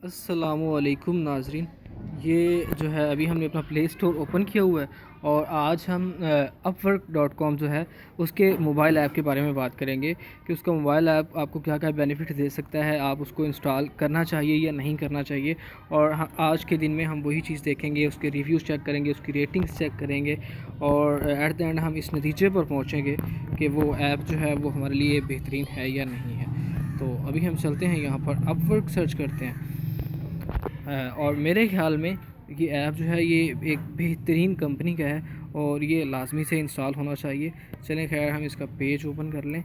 अस्सलामुअलैकुम नाज़रीन। ये जो है अभी हमने अपना प्ले स्टोर ओपन किया हुआ है और आज हम अपवर्क.com जो है उसके मोबाइल ऐप के बारे में बात करेंगे कि उसका मोबाइल ऐप आपको क्या क्या बेनिफिट दे सकता है, आप उसको इंस्टॉल करना चाहिए या नहीं करना चाहिए। और आज के दिन में हम वही चीज़ देखेंगे, उसके रिव्यूज़ चेक करेंगे, उसकी रेटिंग्स चेक करेंगे और एट द एंड हम इस नतीजे पर पहुँचेंगे कि वो ऐप जो है वो हमारे लिए बेहतरीन है या नहीं है। तो अभी हम चलते हैं यहाँ पर अपवर्क सर्च करते हैं। और मेरे ख़्याल में ये ऐप जो है ये एक बेहतरीन कंपनी का है और ये लाजमी से इंस्टॉल होना चाहिए। चलें खैर हम इसका पेज ओपन कर लें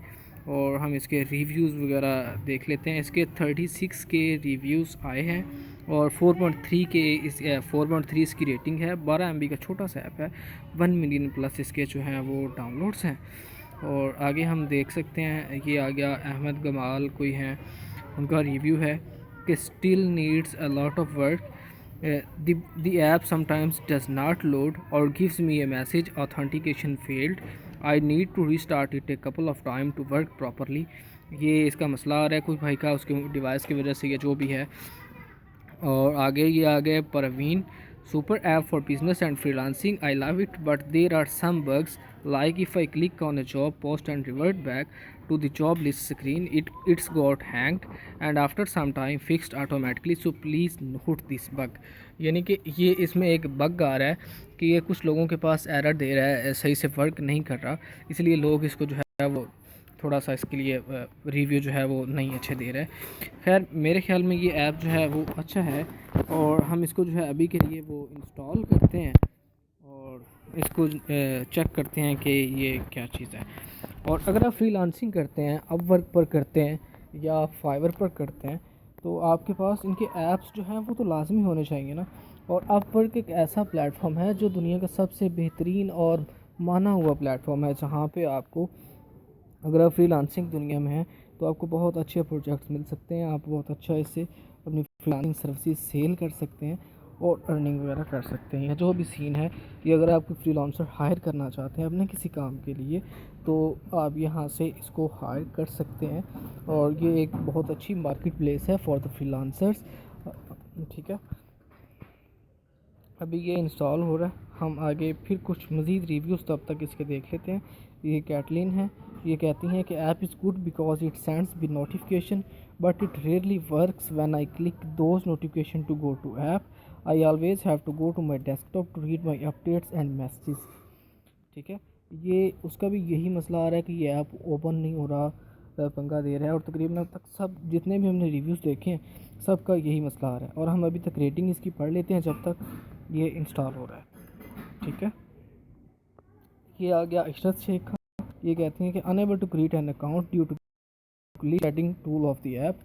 और हम इसके रिव्यूज़ वगैरह देख लेते हैं। इसके 36 के रिव्यूज़ आए हैं और 4.3 के 4.3 इसकी रेटिंग है। 12 MB का छोटा सा ऐप है। 1 मिलियन प्लस इसके जो हैं वो डाउनलोड्स हैं। और आगे हम देख सकते हैं ये आ गया अहमद गमाल कोई हैं, उनका रिव्यू है कि still needs a lot of work. The app sometimes does not load or gives me a message authentication failed. I need to restart it a couple of time to work properly. ये इसका मसला आ रहा है कोई भाई का, उसके device की वजह से या जो भी है। और आगे ये आ गए Parveen, super app for business and freelancing. I love it, but there are some bugs. Like if I click on a job post and revert back to the job list screen, it's got hanged and after some time fixed automatically. So please note this bug. यानी कि ये इसमें एक bug आ रहा है कि ये कुछ लोगों के पास एरर दे रहा है, सही से वर्क नहीं कर रहा, इसलिए लोग इसको जो है वो थोड़ा सा इसके लिए रिव्यू जो है वो नहीं अच्छे दे रहे हैं। खैर मेरे ख्याल में ये ऐप जो है वो अच्छा है और हम इसको जो है अभी के लिए वो इंस्टॉल करते हैं और इसको चेक करते हैं कि ये क्या चीज़ है। और अगर आप फ्रीलांसिंग करते हैं, अपवर्क पर करते हैं या फाइवर पर करते हैं तो आपके पास इनके ऐप्स जो हैं वो तो लाजमी होने चाहिए ना। और अपवर्क एक ऐसा प्लेटफॉर्म है जो दुनिया का सबसे बेहतरीन और माना हुआ प्लेटफॉर्म है, जहाँ पे आपको, अगर आप फ्रीलांसिंग दुनिया में हैं तो आपको बहुत अच्छे प्रोजेक्ट्स मिल सकते हैं, आप बहुत अच्छा इससे अपनी फ्रीलांसिंग सर्विसेज सेल कर सकते हैं और अर्निंग वगैरह कर सकते हैं। या जो भी सीन है कि अगर आप कोई फ्रीलांसर हायर करना चाहते हैं अपने किसी काम के लिए तो आप यहाँ से इसको हायर कर सकते हैं और ये एक बहुत अच्छी मार्केट प्लेस है फॉर द फ्रीलांसर्स। ठीक है, अभी ये इंस्टॉल हो रहा है, हम आगे फिर कुछ मज़ीद रिव्यूज़ तब तक इसके देख लेते हैं। ये कैटलिन है, ये कहती हैं कि app is good because it sends be notification but it rarely works when I click those notification to go to app. I always have to go to my desktop to read my updates and messages. ठीक है, ये उसका भी यही मसला आ रहा है कि ये ऐप ओपन नहीं हो रहा, पंगा दे रहा है। और तकरीबन अब तक सब जितने भी हमने रिव्यूज़ देखे हैं सबका यही मसला आ रहा है। और हम अभी तक रेटिंग इसकी पढ़ लेते हैं जब तक ये इंस्टॉल हो रहा है। ठीक है, ये आ गया इशरत शेख का, ये कहते हैं कि unable to create an account due to setting tool of the app,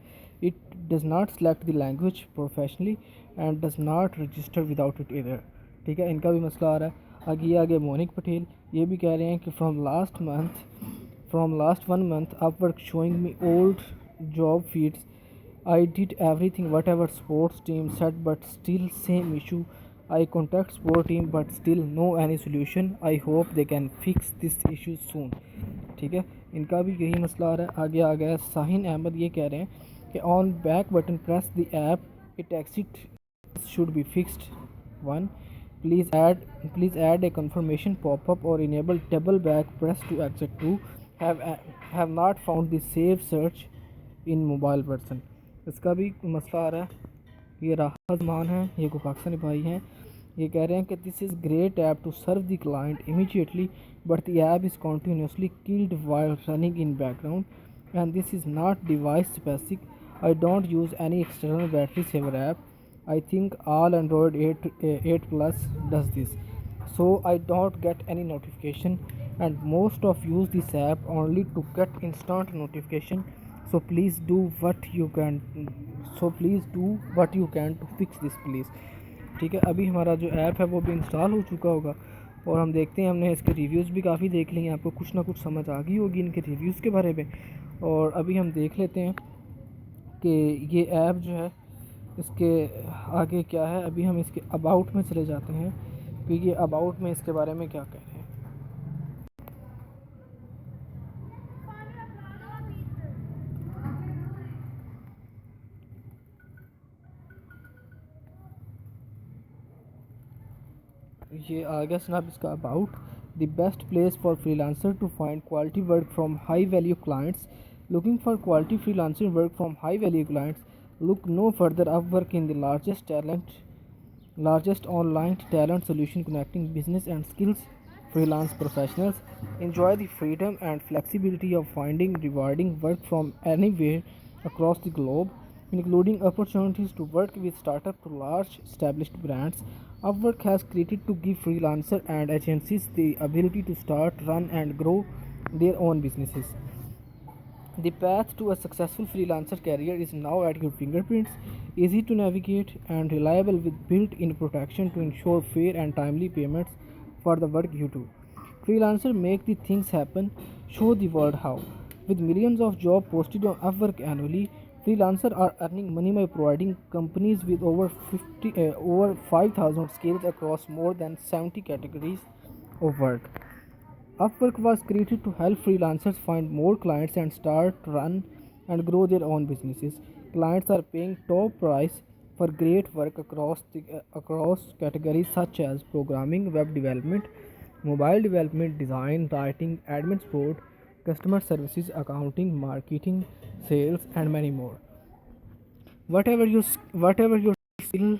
it does not select the language professionally and does not register without it इधर। ठीक है, इनका भी मसला आ रहा है। आगे मोनिक पटेल, ये भी कह रहे हैं कि from last 1 month Upwork showing me old job feeds, I did everything whatever sports team said but still same issue. I contact sport team but still no any solution. I hope they can fix this issue soon. ठीक है, इनका भी यही मसला आ रहा है। आगे आ गया साहिन अहमद, ये कह रहे हैं कि on back button press the app, it exit should be fixed. 1, please add a confirmation pop-up or enable double back press to exit. 2, have not found the save search in mobile version. इसका भी मसला आ रहा है। ये राहत मान है, ये कोई पाकिस्तानी भाई हैं, ये कह रहे हैं कि this is great app to serve the client immediately but the app is continuously killed while running in background and this is not device specific. I don't use any external battery saver app. I think all Android 8 Plus does this. So I don't get any notification and most of use this app only to get instant notification. So please do what you can. To fix this please. ठीक है, अभी हमारा जो app है वो भी install हो चुका होगा और हम देखते हैं, हमने इसके रिव्यूज़ भी काफ़ी देख लिए हैं, आपको कुछ ना कुछ समझ आ गई होगी इनके रिव्यूज़ के बारे में। और अभी हम देख लेते हैं कि ये ऐप जो है इसके आगे क्या है। अभी हम इसके अबाउट में चले जाते हैं कि ये अबाउट में इसके बारे में क्या कह रहे हैं। ये आ गया स्नैप इसका about the best place for freelancer to find quality work from high value clients looking for quality freelancing work from high value clients look no further Upwork in the largest online talent solution connecting business and skills freelance professionals enjoy the freedom and flexibility of finding rewarding work from anywhere across the globe, including opportunities to work with startup to large established brands. Upwork has created to give freelancers and agencies the ability to start, run, and grow their own businesses. The path to a successful freelancer career is now at your fingerprints, easy to navigate and reliable with built-in protection to ensure fair and timely payments for the work you do. Freelancers make the things happen, show the world how. With millions of jobs posted on Upwork annually, freelancers are earning money by providing companies with over 5,000 skills across more than 70 categories of work. Upwork was created to help freelancers find more clients and start, run, and grow their own businesses. Clients are paying top price for great work across categories such as programming, web development, mobile development, design, writing, admin support, customer services, accounting, marketing, sales, and many more. Whatever your skill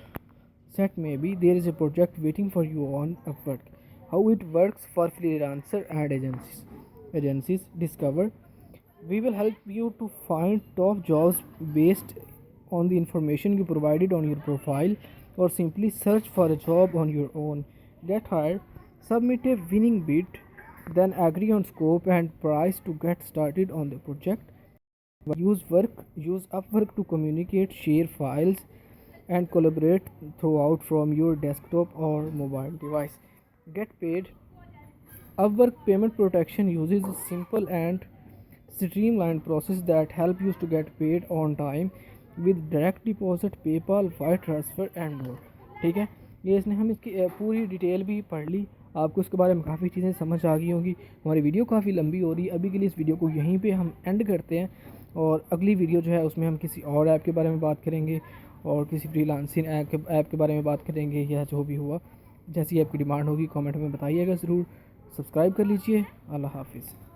set may be, there is a project waiting for you on Upwork. How it works for freelancer and agencies discover. We will help you to find top jobs based on the information you provided on your profile, or simply search for a job on your own. Get hired, submit a winning bid, then agree on scope and price to get started on the project. Use Upwork to communicate, share files, and collaborate throughout from your desktop or mobile device. Get paid. Upwork payment protection uses a simple and streamlined process that help you to get paid on time with direct deposit, PayPal, wire transfer and more. ठीक है, ये इसने हम इसकी पूरी detail भी पढ़ ली, आपको इसके बारे में काफ़ी चीज़ें समझ आ गई होंगी। हमारी वीडियो काफ़ी लंबी हो रही है, अभी के लिए इस वीडियो को यहीं पे हम एंड करते हैं, और अगली वीडियो जो है उसमें हम किसी और ऐप के बारे में बात करेंगे, और किसी फ्रीलांसिंग ऐप के बारे में बात करेंगे, या जो भी हुआ, जैसी आपकी डिमांड होगी कमेंट में बताइएगा ज़रूर। सब्सक्राइब कर लीजिए। अल्लाह हाफिज़।